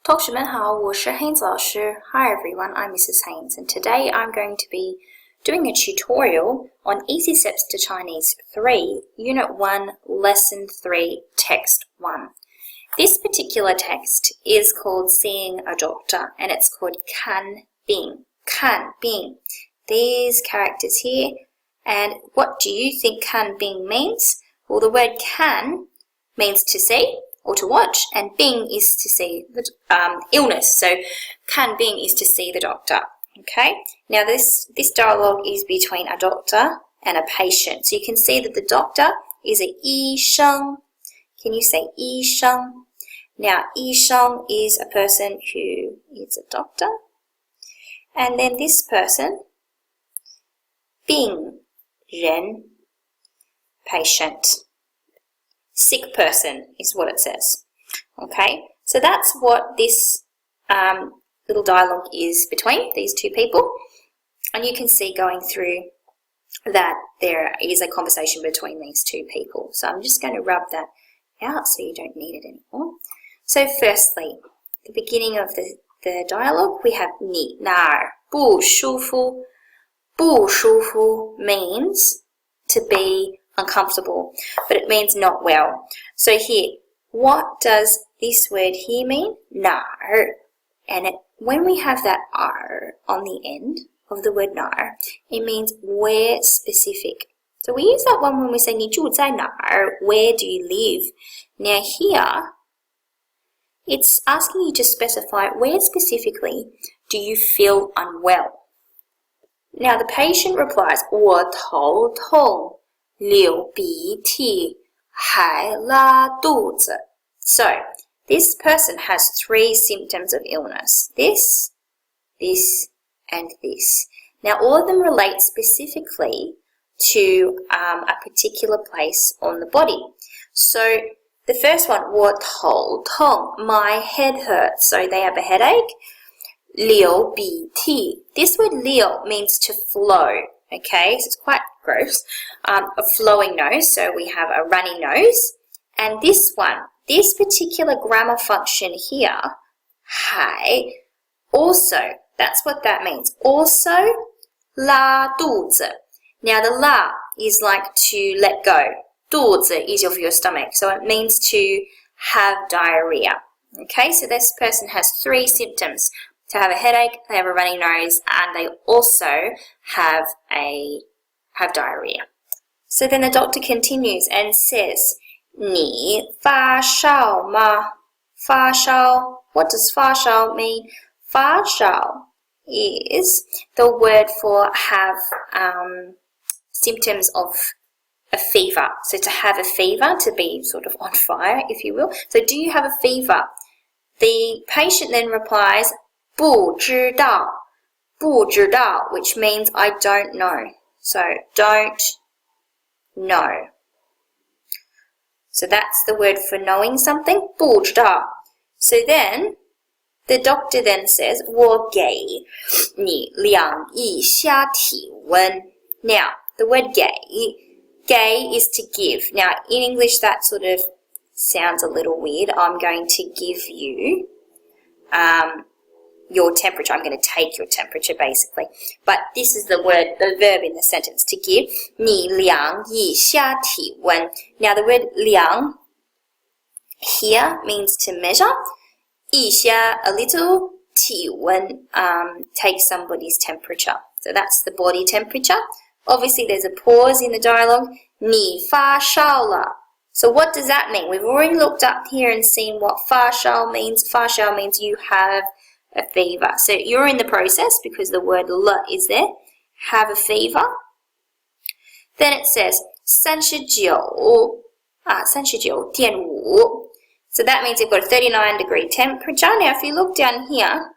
同学们好，我是 Haynes 老师. Hi everyone, I'm Mrs. Haynes, and today I'm going to be doing a tutorial on Easy Steps to Chinese 3, Unit 1, Lesson 3, Text 1. This particular text is called Seeing a Doctor, and it's called Kan Bing. Kan Bing. These characters here, and what do you think Kan Bing means? Well, the word kan means to see or to watch, and Bing is to see the illness. So Kan Bing is to see the doctor. Okay. Now this dialogue is between a doctor and a patient. So you can see that the doctor is a 医生. Can you say 医生? Now 医生 is a person who is a doctor, and then this person 病人 patient. Sick person is what it says. Okay, so that's what this little dialogue is between these two people, and you can see going through that there is a conversation between these two people. So I'm just going to rub that out so you don't need it anymore. So firstly, the beginning of the dialogue, we have 你哪儿不舒服? 不舒服 means to be uncomfortable, but it means not well. So here, what does this word here mean? 哪儿. And when we have that R on the end of the word 哪儿, it means where specific. So we use that one when we say 你住在哪儿? Where do you live? Now here, it's asking you to specify where specifically do you feel unwell. Now the patient replies, 我头痛 流鼻涕还拉肚子. So this person has 3 symptoms of illness. This, and this. Now all of them relate specifically to a particular place on the body. So the first one, 我头痛, my head hurts. So they have a headache. 流鼻涕. This word 流 means to flow. Okay, so it's quite gross. A flowing nose, so we have a runny nose. And this one, this particular grammar function here, 还, also, that's what that means. Also, 拉肚子. Now the 拉 is like to let go. 肚子 is of your stomach, so it means to have diarrhea. Okay, so this person has 3 symptoms. To have a headache, they have a runny nose, and they also have diarrhea. So then the doctor continues and says, 你发烧吗? 发烧. What does 发烧 mean? 发烧 is the word for have symptoms of a fever. So to have a fever, to be sort of on fire, if you will. So do you have a fever? The patient then replies, 不知道, 不知道, which means I don't know. So don't know. So that's the word for knowing something, 不知道. So then the doctor then says, 我给你量一下体温. Now the word 给 is to give. Now in English that sort of sounds a little weird. I'm going to give you your temperature. I'm going to take your temperature basically. But this is the verb in the sentence, to give. 你量一下体温. Now the word 量 here means to measure. 一下 a little, 体温 take somebody's temperature. So that's the body temperature. Obviously there's a pause in the dialogue. 你发烧了. So what does that mean? We've already looked up here and seen what 发烧 means. 发烧 means you have a fever. So you're in the process because the word 了 is there. Have a fever. Then it says 39.5. So that means you've got a 39-degree temperature. Now if you look down here,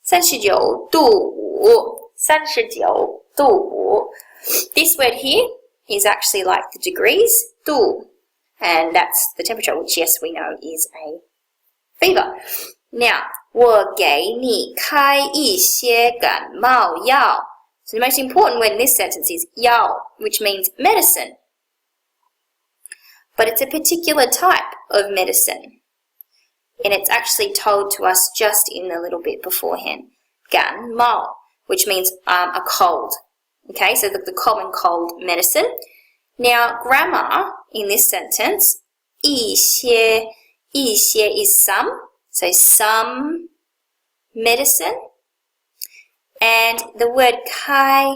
39.5. This word here is actually like the degrees, 度, and that's the temperature, which yes we know is a fever. Now 我给你开一些感冒药. So the most important word in this sentence is 药, which means medicine. But it's a particular type of medicine. and it's actually told to us just in a little bit beforehand. 感冒, which means a cold. Okay, so the common cold medicine. Now, grammar in this sentence, 一些is some, so some medicine. And the word 开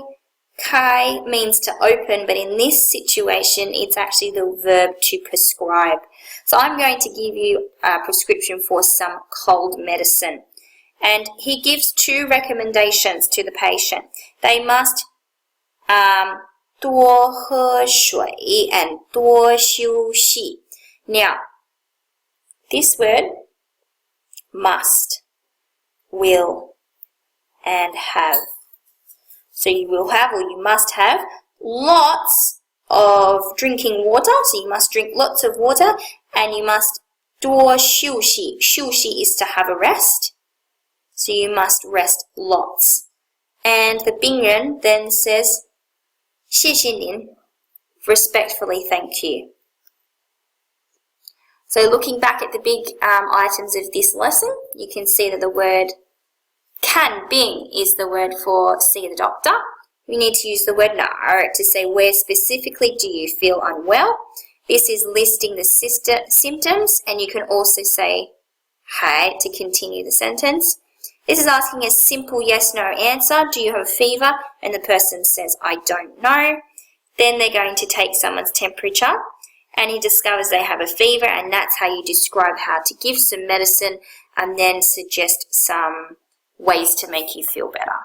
means to open, but in this situation, it's actually the verb to prescribe. So I'm going to give you a prescription for some cold medicine. And he gives 2 recommendations to the patient. They must 多喝水 and 多休息. Now, this word, must, will, and have. So you will have, or you must have, lots of drinking water. So you must drink lots of water, and you must 多休息. 休息 is to have a rest. So you must rest lots. And the 病人 then says, 谢谢您, respectfully thank you. So looking back at the big items of this lesson, you can see that the word 看病 is the word for see the doctor. We need to use the word 哪儿 to say where specifically do you feel unwell. This is listing the symptoms, and you can also say 还 to continue the sentence. This is asking a simple yes-no answer. Do you have a fever? And the person says, I don't know. Then they're going to take someone's temperature, and he discovers they have a fever, and that's how you describe how to give some medicine and then suggest some ways to make you feel better.